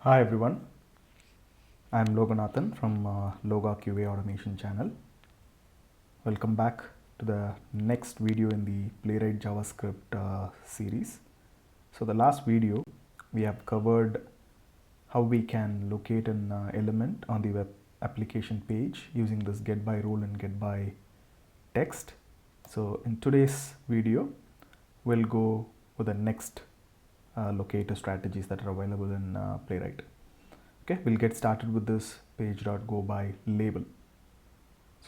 Hi everyone, I'm Loganathan from Loga QA Automation channel. Welcome back to the next video in the Playwright JavaScript series. So the last video we have covered how we can locate an element on the web application page using this getByRole and getByText. So in today's video we'll go with the next locator strategies that are available in Playwright. Okay, we'll get started with this page.getByLabel.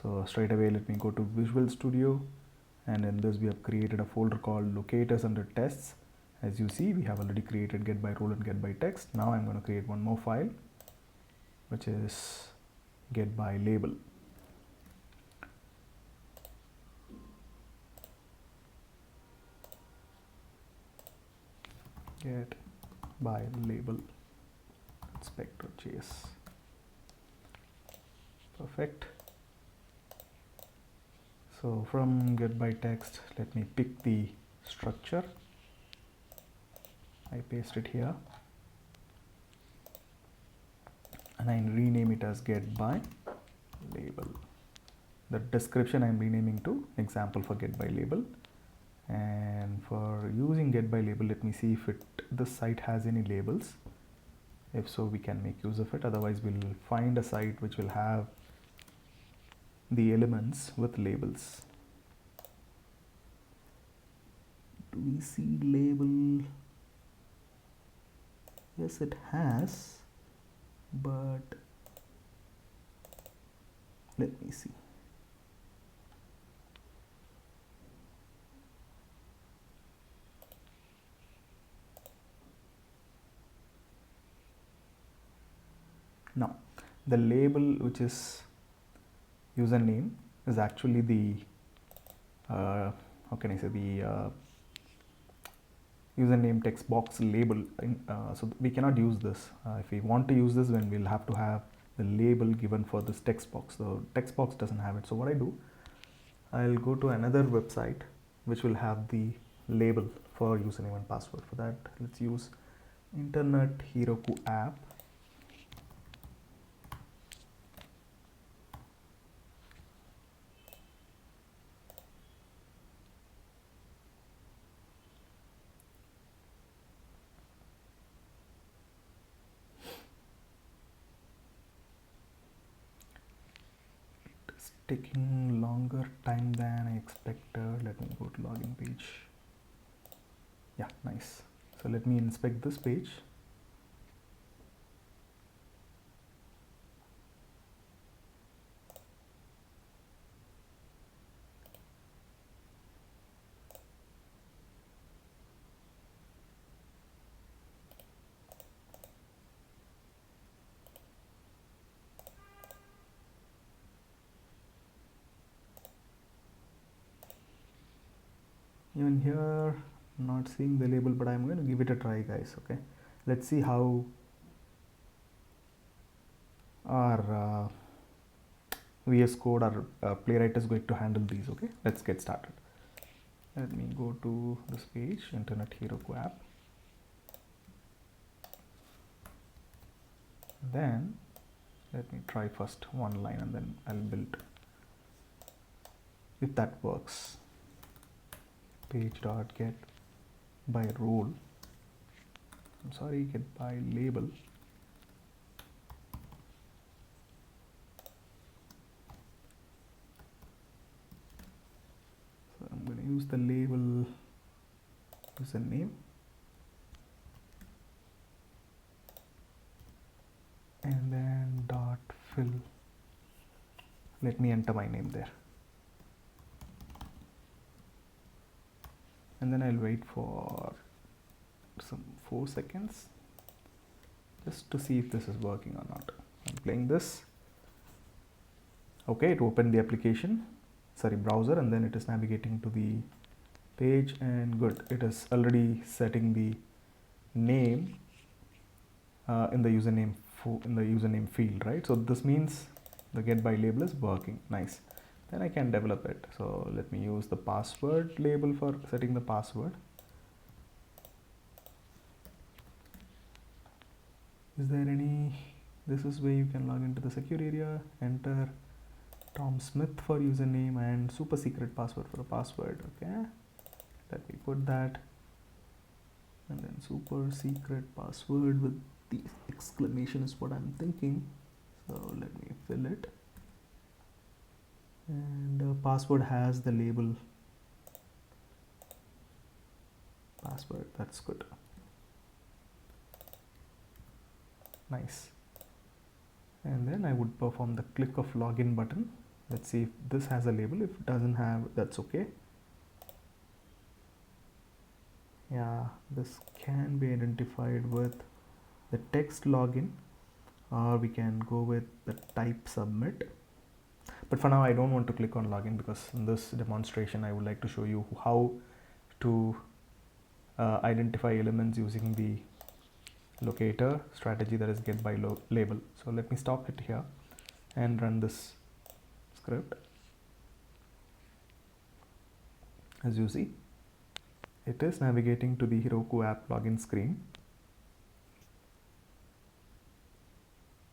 So straight away let me go to Visual Studio, and in this we have created a folder called locators under tests. As you see, we have already created getByRole and getByText. Now I'm going to create one more file which is getByLabel. getByLabel spec.js. Perfect. So from getByText, let me pick the structure. I paste it here and I rename it as getByLabel. The description I'm renaming to example for getByLabel. And for using getByLabel, let me see if this site has any labels. If so, we can make use of it. Otherwise, we'll find a site which will have the elements with labels. Do we see label? Yes, it has, but let me see. Now, the label which is username is actually the how can I say, the username text box label. So we cannot use this. If we want to use this, then we'll have to have the label given for this text box. The text box doesn't have it. So what I do, I'll go to another website which will have the label for username and password. For that, let's use Internet Heroku app. Taking longer time than I expected. Let me go to login page. Yeah, nice. So let me inspect this page. Even here, not seeing the label, but I'm going to give it a try, guys. Okay, let's see how our VS Code or Playwright is going to handle these. Okay, let's get started. Let me go to this page, Internet Heroku app. Then let me try first one line and then I'll build. If that works, page.getByRole. I'm sorry, getByLabel. So I'm going to use the label username and then dot fill. Let me enter my name there. And then I'll wait for some 4 seconds just to see if this is working or not. I'm playing this. Okay, it opened the application, browser, and then it is navigating to the page, and good, it is already setting the name in the username field, right? So this means the getByLabel is working. Nice. Then I can develop it. So let me use the password label for setting the password. Is there any, this is where you can log into the secure area, enter Tom Smith for username and super secret password for a password. Okay, let me put that, and then super secret password with the exclamation is what I'm thinking. So let me fill it, and password has the label password. That's good. Nice. And then I would perform the click of login button. Let's see if this has a label. If it doesn't have, that's okay. Yeah, this can be identified with the text login, or we can go with the type submit. But for now I don't want to click on login, because in this demonstration I would like to show you how to identify elements using the locator strategy, that is getByLabel. So let me stop it here and run this script. As you see, it is navigating to the Heroku app login screen,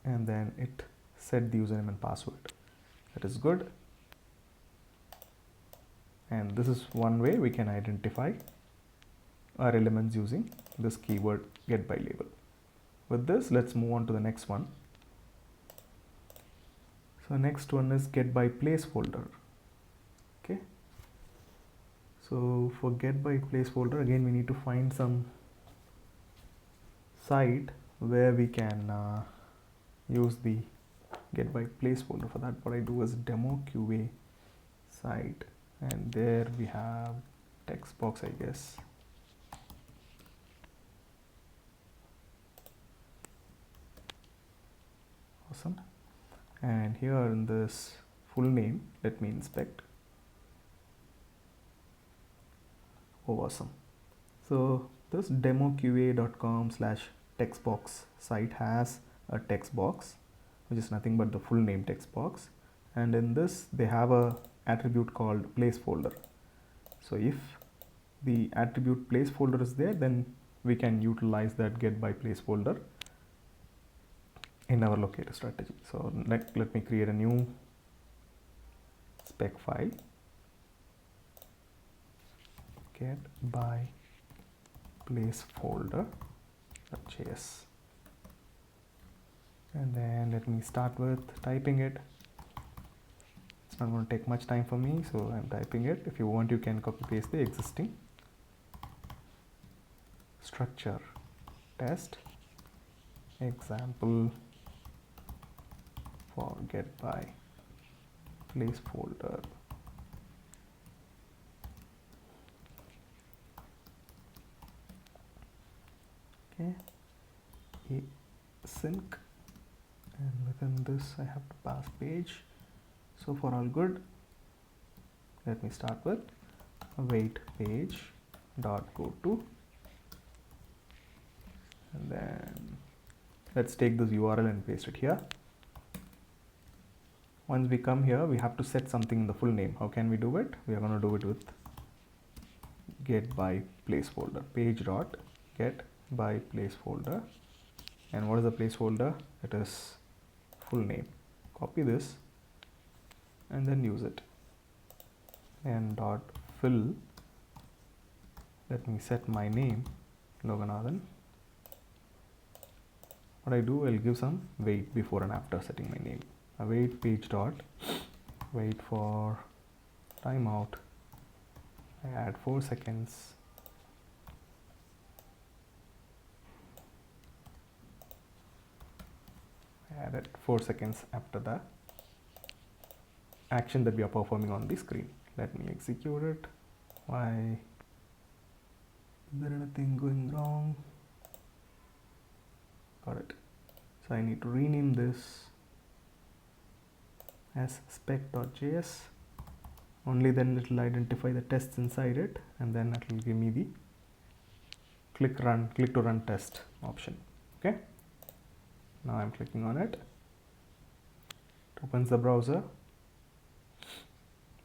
and then it set the username and password. That is good. And this is one way we can identify our elements using this keyword getByLabel. With this, let's move on to the next one. So next one is getByPlaceholder. Okay. So for getByPlaceholder, again we need to find some site where we can use the getByPlaceholder. For that, what I do is demo QA site, and there we have text box, I guess. Awesome. And here in this full name, let me inspect. Oh, awesome. So this demoqa.com/textbox site has a text box, which is nothing but the full name text box, and in this they have a attribute called placeholder. So if the attribute placeholder is there, then we can utilize that getByPlaceholder in our locator strategy. So let me create a new spec file, getByPlaceholder.js, and then let me start with typing it. It's not going to take much time for me, so I'm typing it. If you want, you can copy paste the existing structure. Test example for getByPlaceholder. Okay, async, and within this I have to pass page. So for all good, let me start with await page dot go to, and then let's take this URL and paste it here. Once we come here, we have to set something in the full name. How can we do it? We are going to do it with getByPlaceholder, page dot getByPlaceholder. And what is the placeholder? It is full name. Copy this and then use it. And dot fill, let me set my name Loganathan. What I do, I'll give some wait before and after setting my name. Await page dot wait for timeout. I add 4 seconds. I added 4 seconds after the action that we are performing on the screen. Let me execute it. Why? Is there anything going wrong? Got it. So I need to rename this as spec.js. Only then it will identify the tests inside it, and then it will give me the click to run test option. Okay. Now I'm clicking on it. It opens the browser,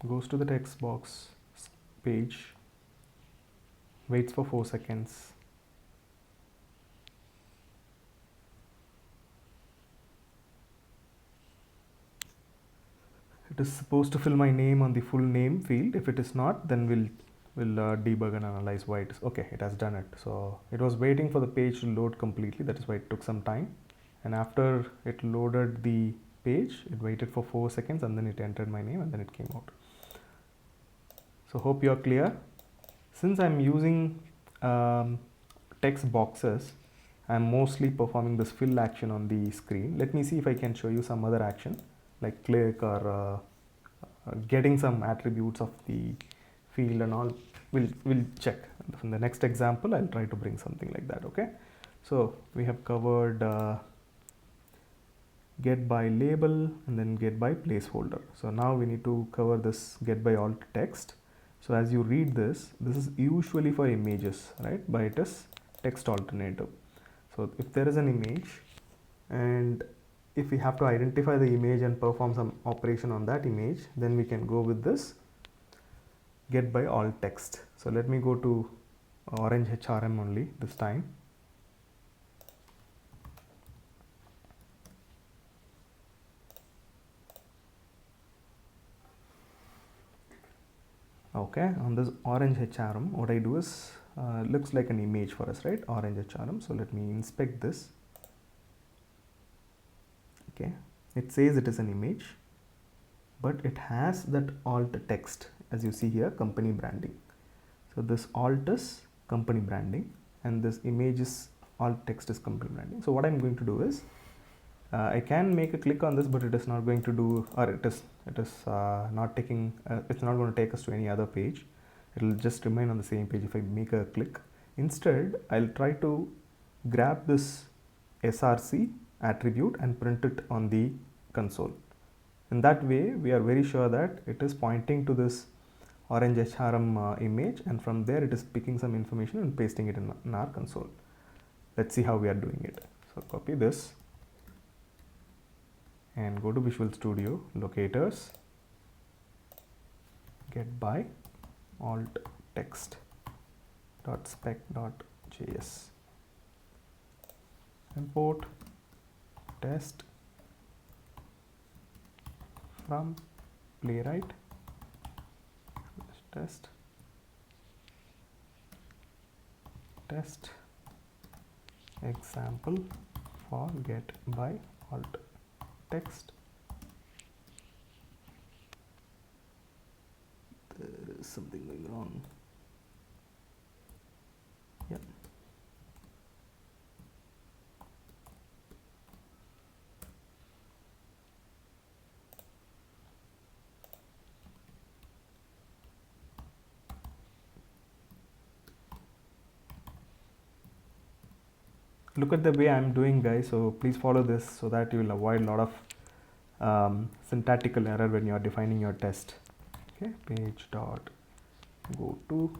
goes to the text box page, waits for 4 seconds, It is supposed to fill my name on the full name field. If it is not, then we'll debug and analyze why it is. Okay, it has done it. So it was waiting for the page to load completely. That is why it took some time. And after it loaded the page, it waited for 4 seconds and then it entered my name and then it came out. So hope you're clear. Since I'm using text boxes, I'm mostly performing this fill action on the screen. Let me see if I can show you some other action like click or getting some attributes of the field and all. We'll check. From the next example, I'll try to bring something like that. Okay. So we have covered getByLabel and then getByPlaceholder. So now we need to cover this getByAltText. So as you read this is usually for images, right? But it is text alternative. So if there is an image and if we have to identify the image and perform some operation on that image, then we can go with this getByAltText. So let me go to orange HRM only this time. Okay, on this orange HRM, what I do is looks like an image for us, right? Orange HRM. So let me inspect this. Okay, it says it is an image, but it has that alt text as you see here, company branding. So this alt is company branding and this image is alt text is company branding. So what I'm going to do is I can make a click on this, but it is not going to do, or it is not taking, it's not going to take us to any other page. It will just remain on the same page if I make a click. Instead, I'll try to grab this src attribute and print it on the console. In that way, we are very sure that it is pointing to this orange HRM image, and from there it is picking some information and pasting it in our console. Let's see how we are doing it. So copy this and go to Visual Studio, Locators, getByAltText.spec.js, import test from Playwright test example for getByAltText. There is something going wrong. Yep. Look at the way I'm doing, guys, so please follow this so that you will avoid a lot of syntactical error when you are defining your test. Okay, page dot go to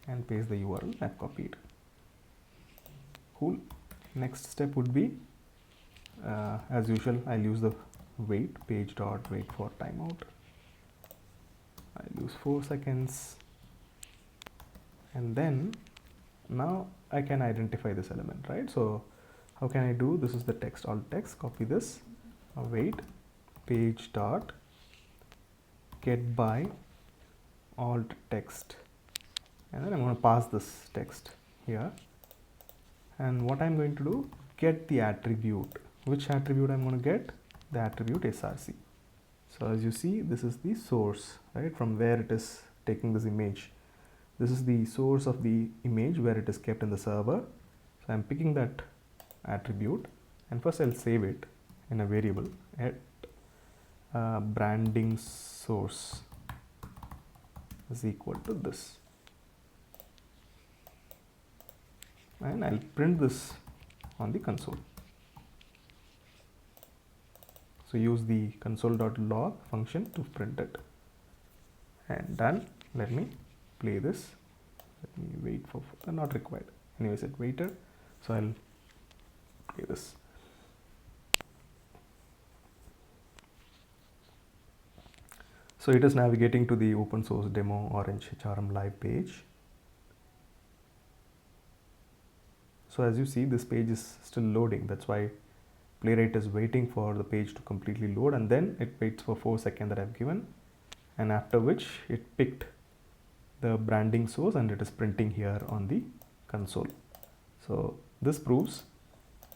and paste the URL I've copied. Cool. Next step would be as usual, I'll use the wait, page dot wait for timeout. I'll use 4 seconds, and then now I can identify this element, right? So how can I do this? Is the text alt text, copy this, wait, page dot get by alt text, and then I'm going to pass this text here, and what I'm going to do, get the attribute. Which attribute I'm going to get? The attribute src. So as you see, this is the source, right, from where it is taking this image. This is the source of the image where it is kept in the server. So I'm picking that attribute, and first I'll save it in a variable at branding source is equal to this, and I'll print this on the console. So use the console.log function to print it, and done. Let me play this. Let me wait for not required. Anyways, it waited, so I'll play this. So it is navigating to the open source demo orange HRM live page. So as you see, this page is still loading. That's why Playwright is waiting for the page to completely load, and then it waits for 4 seconds that I've given, and after which it picked the branding source and it is printing here on the console. So this proves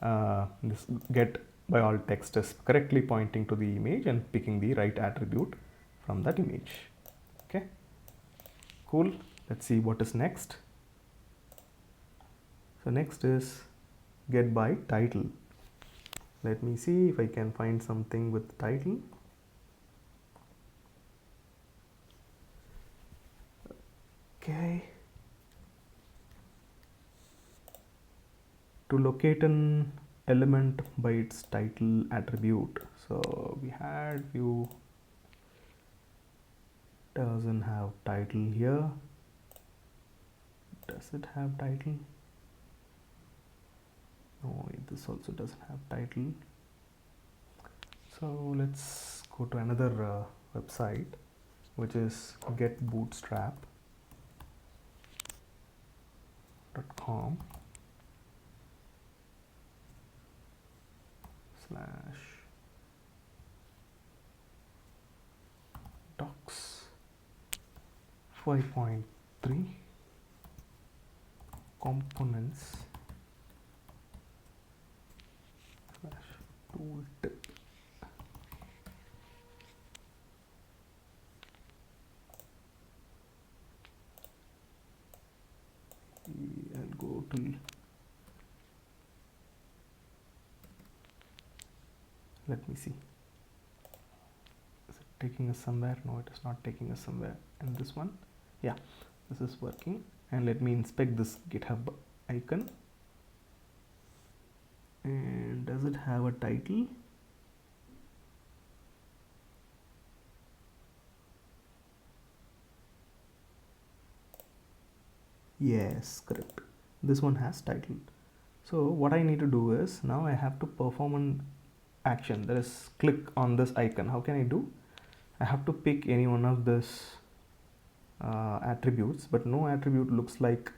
this getByAltText is correctly pointing to the image and picking the right attribute from that image. Okay, cool. Let's see what is next. So next is getByTitle. Let me see if I can find something with title. Okay. To locate an element by its title attribute. So we had view doesn't have title here. Does it have title? No, this also doesn't have title. So let's go to another website, which is getBootstrap.com /docs 5.3 components /tooltip. I'll go to, let me see, is it taking us somewhere? No, it is not taking us somewhere. And this one, yeah, this is working. And let me inspect this GitHub icon. And does it have a title? Yes, correct. This one has title. So what I need to do is, now I have to perform an action, that is click on this icon. How can I do? I have to pick any one of this attributes, but no attribute looks like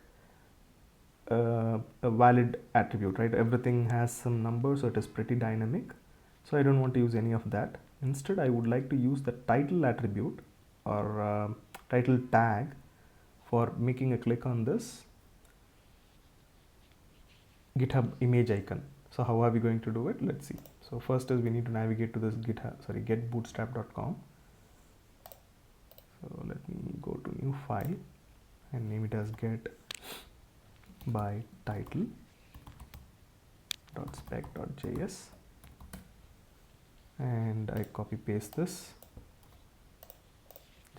a valid attribute, right? Everything has some number, so it is pretty dynamic. So I don't want to use any of that. Instead, I would like to use the title attribute or title tag for making a click on this GitHub image icon. So how are we going to do it? Let's see. So first is we need to navigate to this getbootstrap.com. So let me go to new file and name it as getByTitle.spec.js, and I copy paste this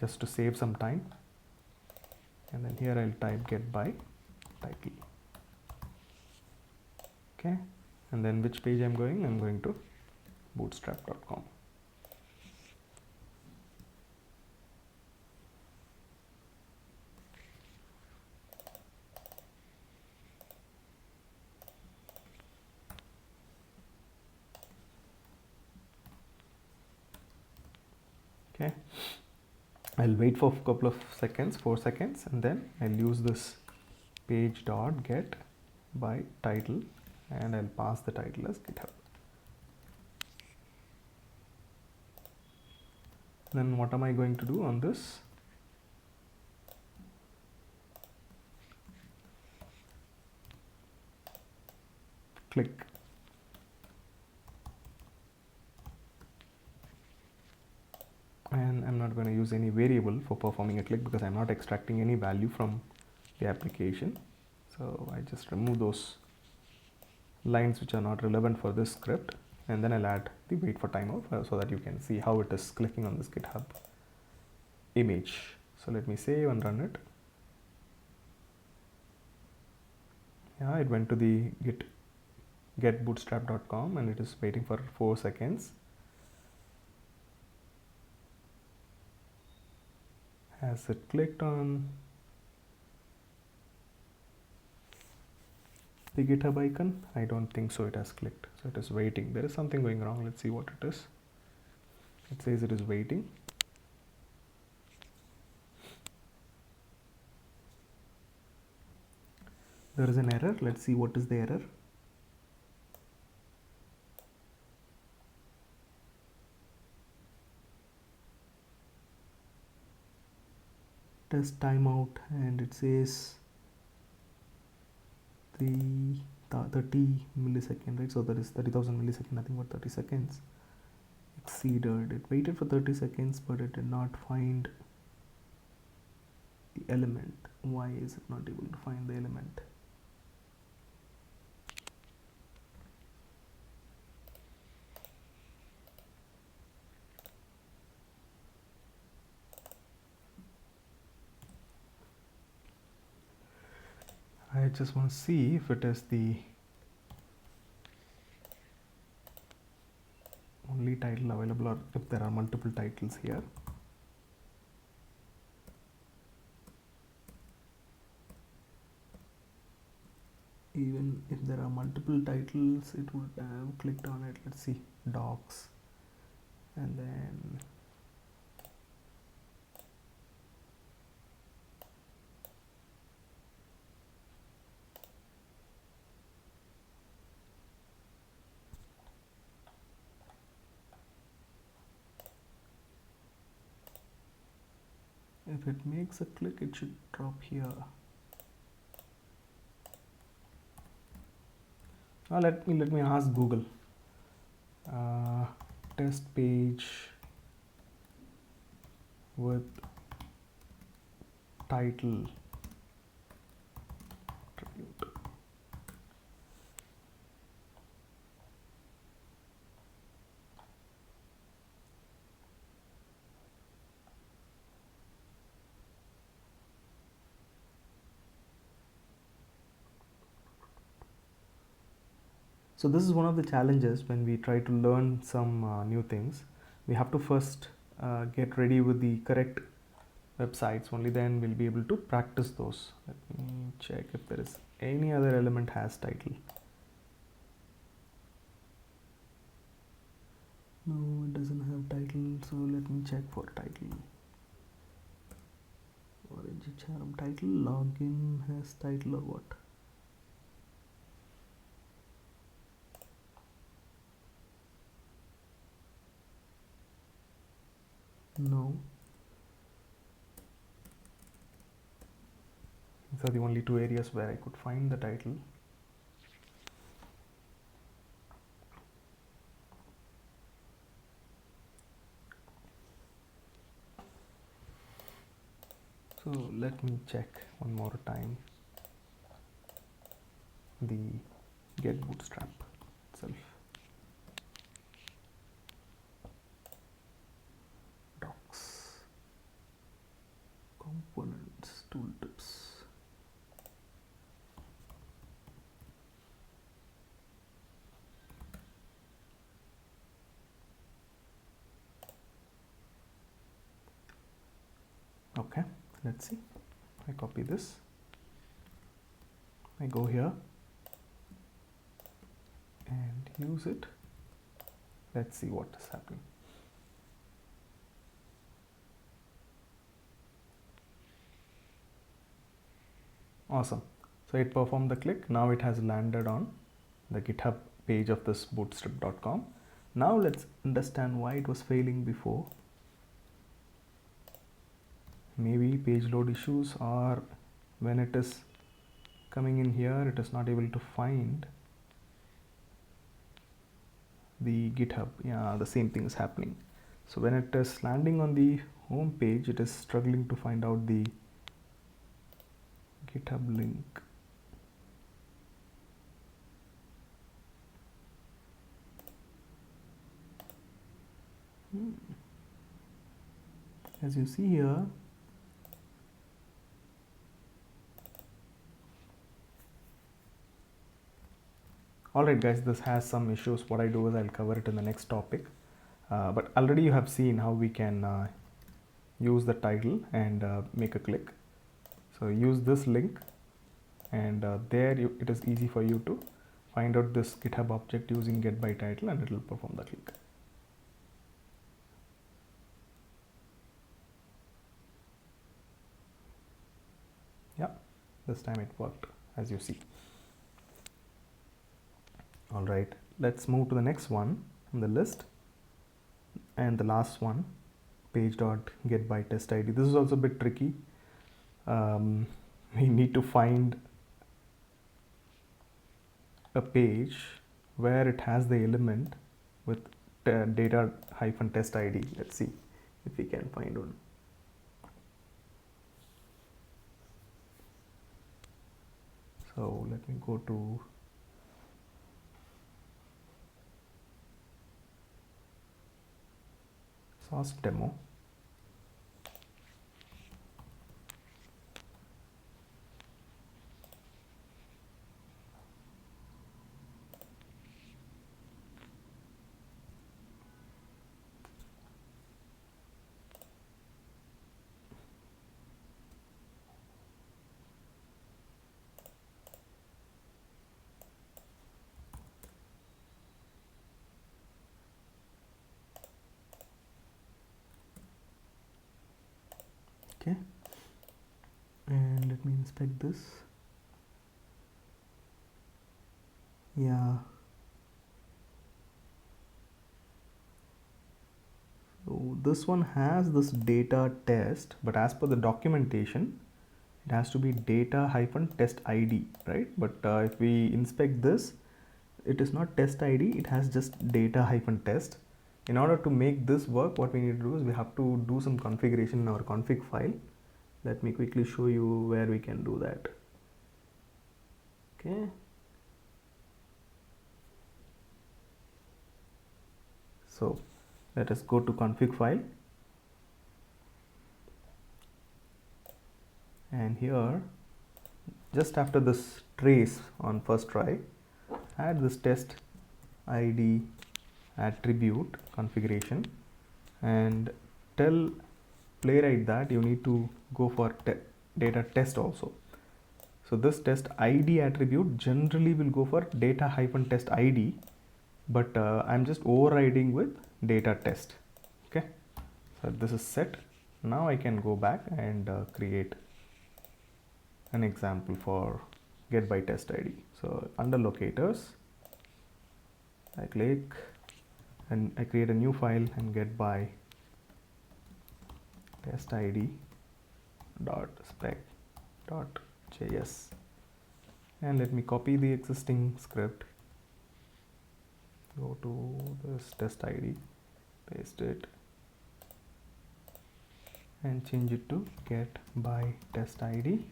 just to save some time, and then here I'll type getByTitle. Okay, and then which page I'm going to bootstrap.com. Okay, I'll wait for a couple of seconds, 4 seconds, and then I'll use this page.getByTitle and I'll pass the title as GitHub. Then what am I going to do on this? Click. And I'm not going to use any variable for performing a click because I'm not extracting any value from the application. So I just remove those lines which are not relevant for this script, and then I'll add the wait for timeout so that you can see how it is clicking on this GitHub image. So let me save and run it. Yeah, it went to the getbootstrap.com and it is waiting for 4 seconds. Has it clicked on the GitHub icon? I don't think so. It has clicked, so it is waiting. There is something going wrong. Let's see what it is. It says it is waiting. There is an error. Let's see what is the error. test timeout, and it says the 30 millisecond, right? So that is 30,000 millisecond, nothing but 30 seconds exceeded. It waited for 30 seconds, but it did not find the element. Why is it not able to find the element? I just want to see if it is the only title available or if there are multiple titles here. Even if there are multiple titles, it would have clicked on it. Let's see, docs, and then if it makes a click, it should drop here. Now let me ask Google. Test page with title tribute. So this is one of the challenges when we try to learn some new things. We have to first get ready with the correct websites. Only then we'll be able to practice those. Let me check if there is any other element has title. No, it doesn't have title. So let me check for title. Orange charm title. Login has title or what? No. These are the only two areas where I could find the title. So let me check one more time the get bootstrap itself. Docs, components, tooltips. Okay, let's see. I copy this. I go here and use it. Let's see what is happening. Awesome. So it performed the click. Now it has landed on the GitHub page of this bootstrap.com. Now let's understand why it was failing before. Maybe page load issues, or when it is coming in here, it is not able to find the GitHub. Yeah, the same thing is happening. So when it is landing on the home page, it is struggling to find out the GitHub link. As you see here, alright guys, this has some issues. What I do is I'll cover it in the next topic. But already you have seen how we can use the title and make a click. So use this link, and there it is easy for you to find out this GitHub object using getByTitle, and it will perform the click. Yeah, this time it worked, as you see. All right, let's move to the next one on the list, and the last one, page.getByTestId. This is also a bit tricky. we need to find a page where it has the element with data hyphen test ID. Let's see if we can find one. So let me go to source demo. Okay, and let me inspect this. Yeah, so this one has this data test, but as per the documentation it has to be data hyphen test ID, right? But if we inspect this, it is not test ID, it has just data hyphen test. In order to make this work, what we need to do is we have to do some configuration in our config file. Let me quickly show you where we can do that. Okay, so let us go to config file, and here just after this trace on first try, add this test ID attribute configuration and tell Playwright that you need to go for data test also. So this test ID attribute generally will go for data hyphen test ID, but I'm just overriding with data test. Okay, so this is set. Now I can go back and create an example for getByTestId. So under locators, I click and I create a new file and getByTestId.spec.js, and let me copy the existing script, go to this test ID, paste it and change it to getByTestId,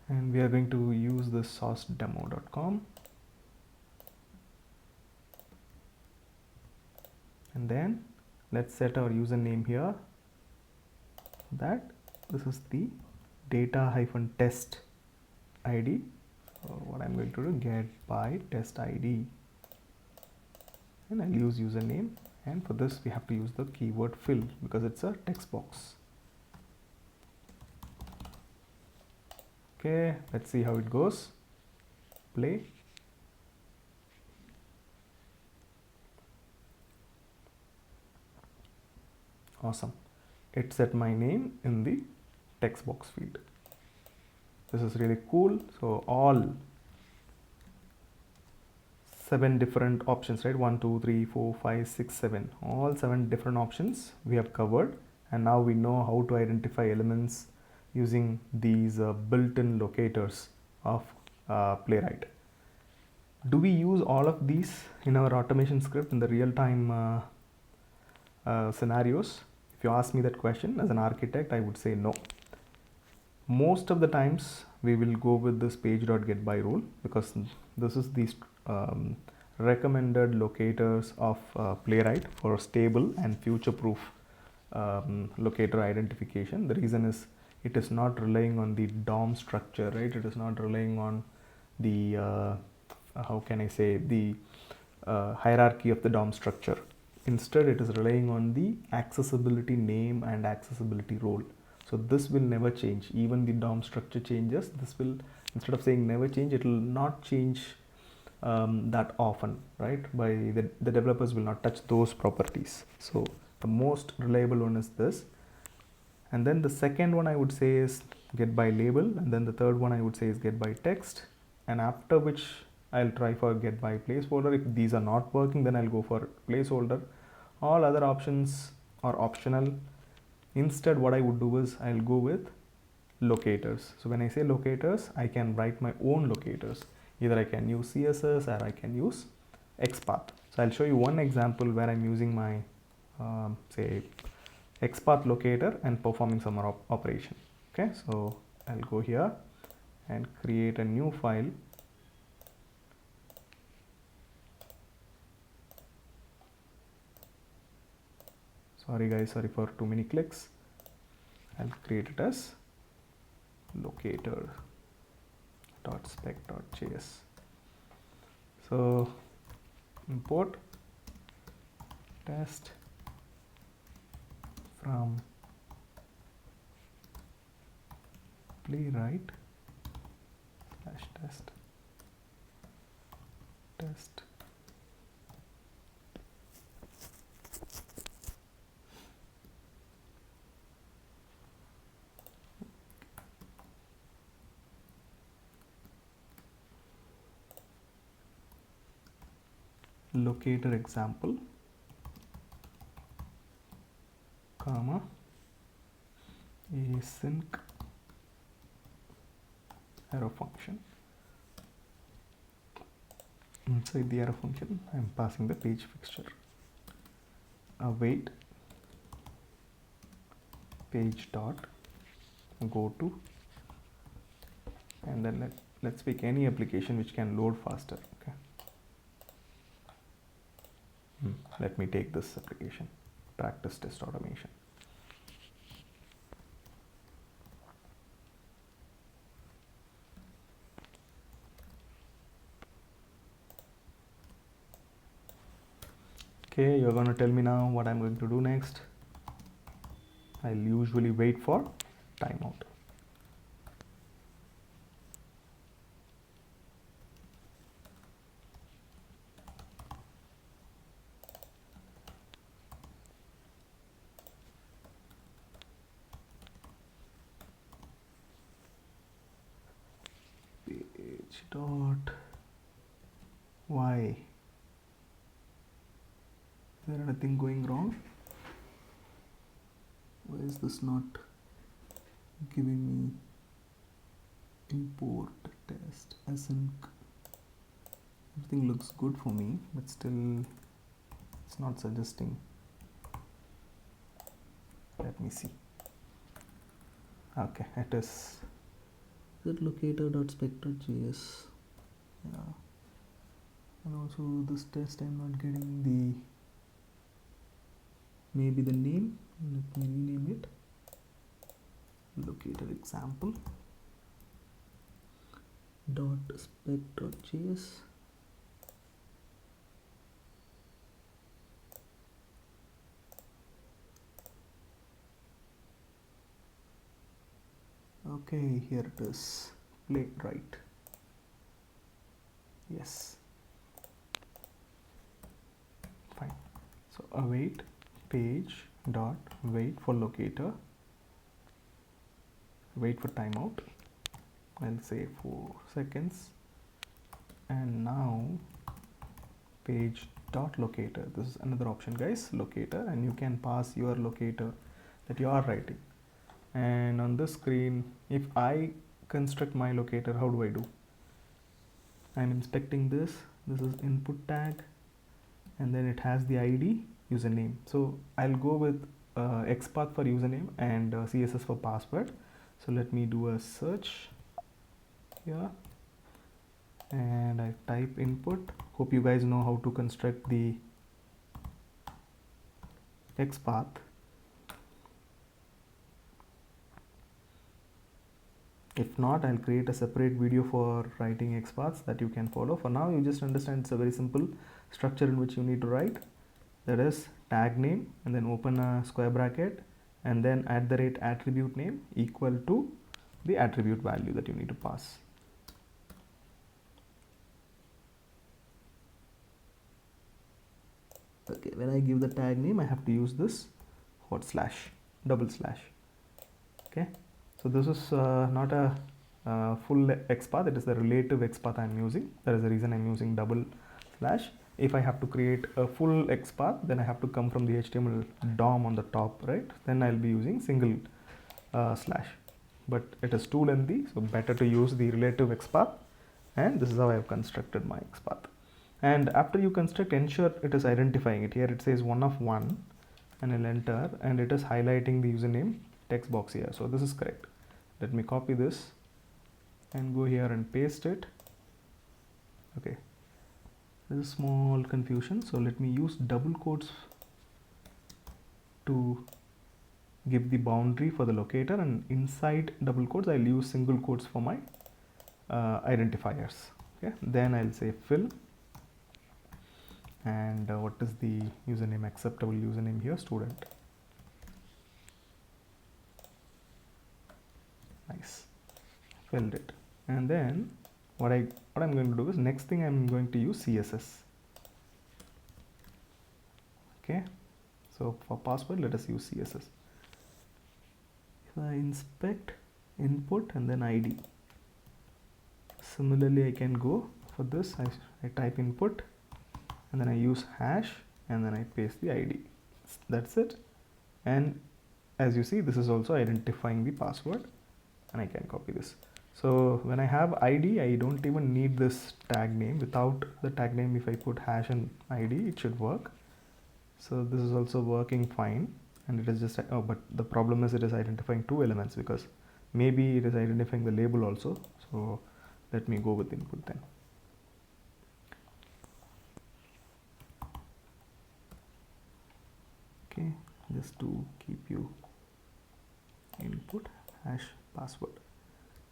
and we are going to use the source demo.com, and then let's set our username here that this is the data hyphen test ID. So what I'm going to do, getByTestId, and I'll use username, and for this we have to use the keyword fill because it's a text box. Okay, let's see how it goes. Play. Awesome, it set my name in the text box field. This is really cool. So all 7 different options, right? 1 2 3 4 5 6 7, all 7 different options we have covered, and now we know how to identify elements using these built-in locators of Playwright. Do we use all of these in our automation script in the real-time scenarios? If you ask me that question as an architect, I would say no. Most of the times we will go with this page.getBy rule because this is the recommended locators of Playwright for stable and future-proof locator identification. The reason is it is not relying on the DOM structure, right? It is not relying on the how can I say, the hierarchy of the DOM structure. Instead, it is relying on the accessibility name and accessibility role. So this will never change. Even the DOM structure changes. This will, instead of saying never change, it will not change that often, right? By the developers will not touch those properties. So the most reliable one is this. And then the second one I would say is getByLabel, and then the third one I would say is getByText, and after which I'll try for getByPlaceholder. If these are not working, then I'll go for placeholder. All other options are optional. Instead, what I would do is I'll go with locators. So when I say locators, I can write my own locators. Either I can use CSS or I can use XPath. So I'll show you one example where I'm using my say XPath locator and performing some operation. Okay, so I'll go here and create a new file. Sorry guys, sorry for too many clicks. I'll create it as locator.spec.js. So import test from Playwright /test test. Locator example, comma, async arrow function. Inside the arrow function, I am passing the page fixture. Await page dot go to, and then let's pick any application which can load faster. Okay. Let me take this application, practice test automation. Okay, you're going to tell me now what I'm going to do next. I'll usually wait for timeout. Page dot why? Is there anything going wrong? Why is this not giving me import test async? Everything looks good for me, but still it's not suggesting. Let me see. Okay, it is. Is it locator.spec.js? Yeah. And also this test I'm not getting the, maybe the name. Let me rename it. Locator example dot spec.js. Okay, here it is. Playwright. Yes. Fine. So await page dot wait for locator, wait for timeout. I'll say 4 seconds, and now page dot locator. This is another option, guys, locator, and you can pass your locator that you are writing. And on this screen, if I construct my locator, how do I do? I'm inspecting this. This is input tag, and then it has the ID, username. So I'll go with XPath for username and CSS for password. So let me do a search here, and I type input. Hope you guys know how to construct the XPath. If not, I'll create a separate video for writing XPaths that you can follow. For now, you just understand it's a very simple structure in which you need to write. That is tag name, and then open a square bracket, and then @attribute name equal to the attribute value that you need to pass. Okay, when I give the tag name, I have to use this / double slash. Okay, so this is not a full XPath, it is the relative XPath I'm using. That is the reason I'm using double slash. if I have to create a full XPath, then I have to come from the HTML DOM on the top, right? Then I'll be using single slash, but it is too lengthy, so better to use the relative XPath. And this is how I have constructed my XPath. And after you construct, ensure it is identifying it. Here it says 1 of 1, and I'll enter, and it is highlighting the username text box here. So this is correct. Let me copy this and go here and paste it. Okay, there's a small confusion, so let me use double quotes to give the boundary for the locator, and inside double quotes I'll use single quotes for my identifiers. Okay, then I'll say fill, and what is the username, acceptable username here, student. Nice, filled it. And then what I'm going to do is, next thing I'm going to use CSS. Okay, so for password let us use CSS. If I inspect input and then ID, similarly I can go for this. I type input and then I use hash and then I paste the ID. That's it. And as you see, this is also identifying the password, and I can copy this. So when I have ID, I don't even need this tag name. Without the tag name, if I put hash and ID, it should work. So this is also working fine, and it is just, oh, but the problem is it is identifying two elements, because maybe it is identifying the label also. So let me go with input then. Okay, just to keep you input hash password,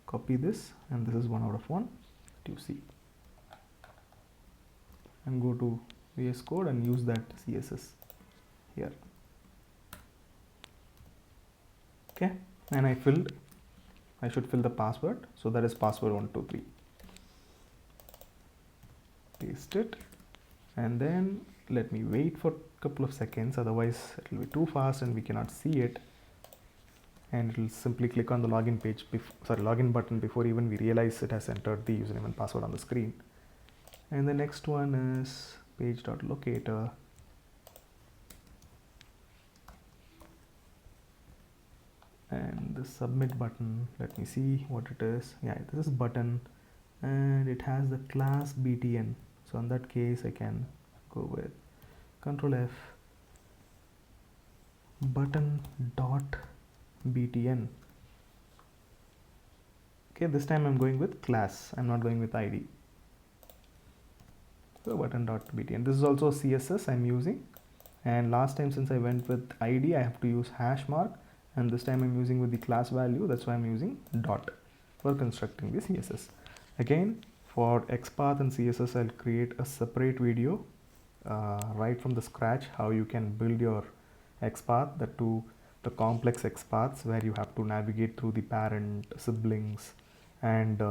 copy this, and this is 1 out of 1 that you see, and go to VS Code and use that CSS here. Okay, and I should fill the password, so that is password 123. Paste it, and then let me wait for a couple of seconds, otherwise it will be too fast and we cannot see it, and it will simply click on the login page, login button, before even we realize it has entered the username and password on the screen. And the next one is page.locator. And the submit button, let me see what it is. Yeah, this is button, and it has the class btn. So in that case I can go with Control F, button dot btn. Okay, this time I'm going with class, I'm not going with ID. So button dot btn. This is also CSS I'm using, and last time since I went with ID, I have to use hash mark, and this time I'm using with the class value. That's why I'm using dot for constructing the CSS. Again, for XPath and CSS, I'll create a separate video right from the scratch, how you can build your XPath, that to the complex XPaths where you have to navigate through the parent, siblings, and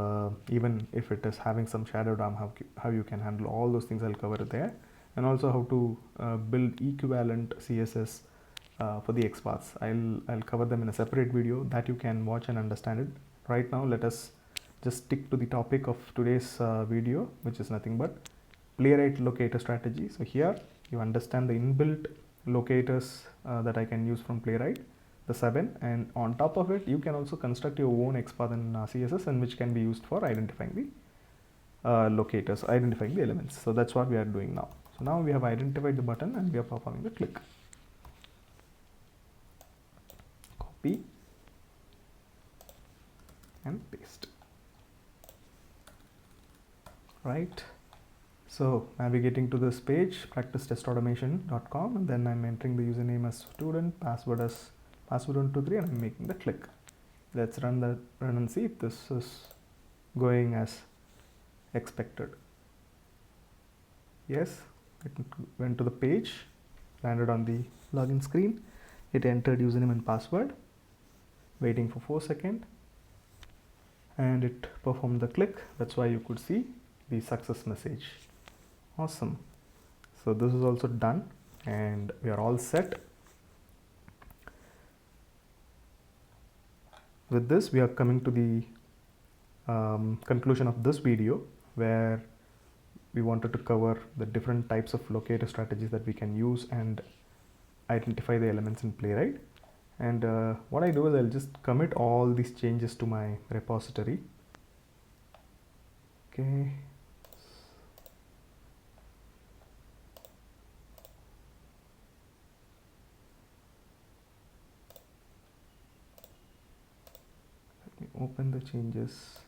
even if it is having some shadow DOM, how you can handle all those things, I'll cover it there. And also how to build equivalent CSS for the XPaths. I'll cover them in a separate video that you can watch and understand it. Right now, let us just stick to the topic of today's video, which is nothing but Playwright locator strategy. So here you understand the inbuilt locators that I can use from Playwright, the 7, and on top of it you can also construct your own XPath in CSS, and which can be used for identifying the locators, identifying the elements. So that's what we are doing now. So now we have identified the button and we are performing the click. Copy and paste. Right. So navigating to this page, practicetestautomation.com, and then I'm entering the username as student, password as password123, and I'm making the click. Let's run and see if this is going as expected. Yes, it went to the page, landed on the login screen. It entered username and password, waiting for 4 seconds, and it performed the click. That's why you could see the success message. Awesome. So this is also done, and we are all set. With this, we are coming to the conclusion of this video, where we wanted to cover the different types of locator strategies that we can use and identify the elements in Playwright. And what I do is I'll just commit all these changes to my repository. Okay. Let me open the changes,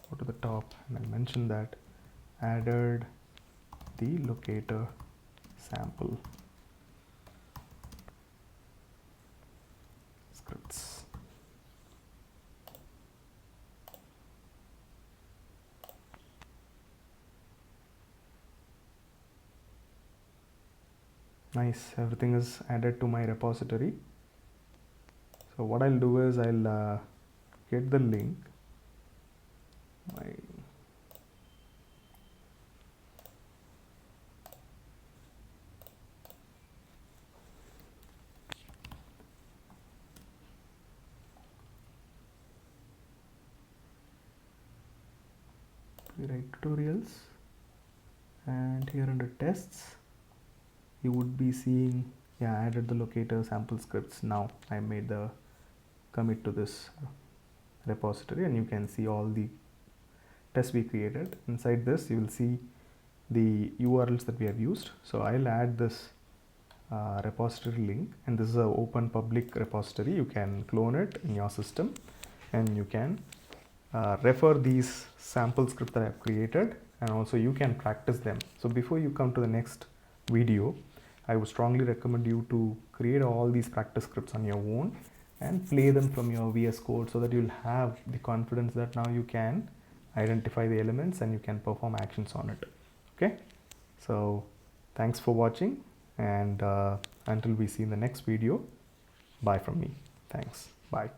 go to the top, and I'll mention that added the locator sample scripts. Nice, everything is added to my repository. So what I'll do is I'll get the link. Playwright tutorials, and here under tests you would be seeing, yeah, I added the locator sample scripts. Now I made the commit to this repository, and you can see all the tests we created. Inside this you will see the URLs that we have used. So I'll add this repository link, and this is an open public repository. You can clone it in your system, and you can refer these sample scripts that I have created, and also you can practice them. So before you come to the next video, I would strongly recommend you to create all these practice scripts on your own and play them from your VS Code, so that you'll have the confidence that now you can identify the elements and you can perform actions on it. Okay, so thanks for watching, and until we see in the next video, bye from me. Thanks. Bye.